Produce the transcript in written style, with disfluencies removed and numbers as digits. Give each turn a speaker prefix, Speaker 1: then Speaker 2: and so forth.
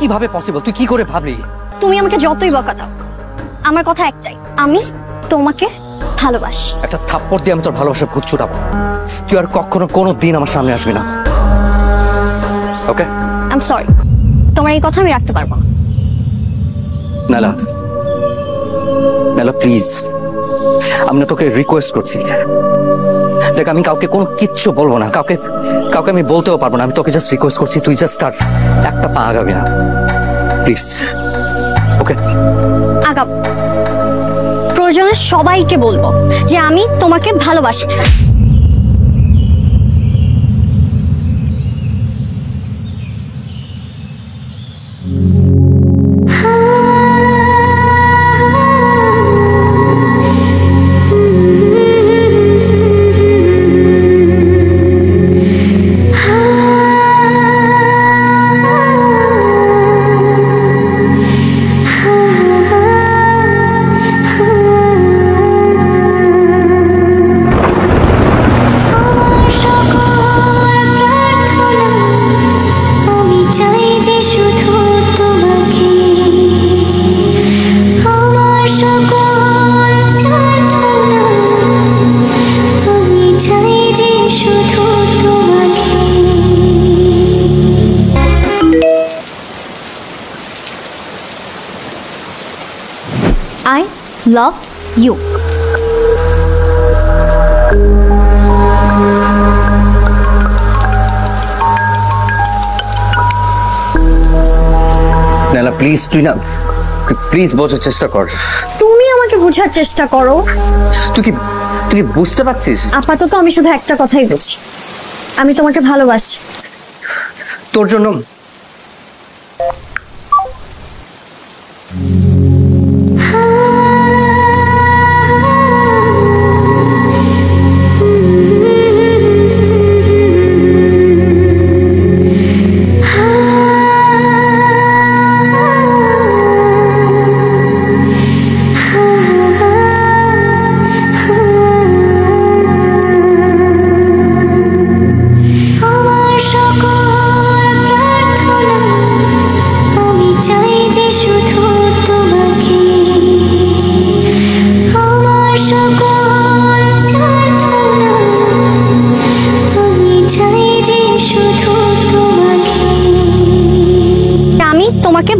Speaker 1: কিভাবে পসিবল? তুই কি করে ভাবলি?
Speaker 2: তুমি আমাকে যতই বকা দাও, আমার কথা একটাই, আমি তোমাকে ভালোবাসি।
Speaker 1: একটা থাপ্পড় দিয়ে আমি তোর ভালোবাসার ভূত ছুটাবো। তুই আর কখনো কোনো দিন আমার সামনে আসবি না, ওকে?
Speaker 2: আই এম সরি, তোমার এই কথা আমি রাখতে পারবো না।
Speaker 1: নালা, নালা প্লিজ, আমি না তোকে রিকোয়েস্ট করছি। দেখ, আমি কাউকে কোনো কিচ্ছু বলবো না, কাউকে আমি বলতেও পারবো না। আমি তোকে জাস্ট রিকোয়েস্ট করছি, তুই জাস্ট আর একটা পা আগাবি না, প্লিজ, ওকে?
Speaker 2: আগাম প্রয়োজনে সবাইকে বলবো যে আমি তোমাকে ভালোবাসি। I love you.
Speaker 1: নালা প্লিজ, তুই না, প্লিজ বোঝার চেষ্টা কর।
Speaker 2: তুমি আমাকে বোঝার চেষ্টা করো।
Speaker 1: তুই কি বুঝতে পারছিস?
Speaker 2: আপাতত আমি শুধু একটা কথাই বলছি, আমি তোমাকে ভালোবাসি।
Speaker 1: তোর জন্য তোমাকে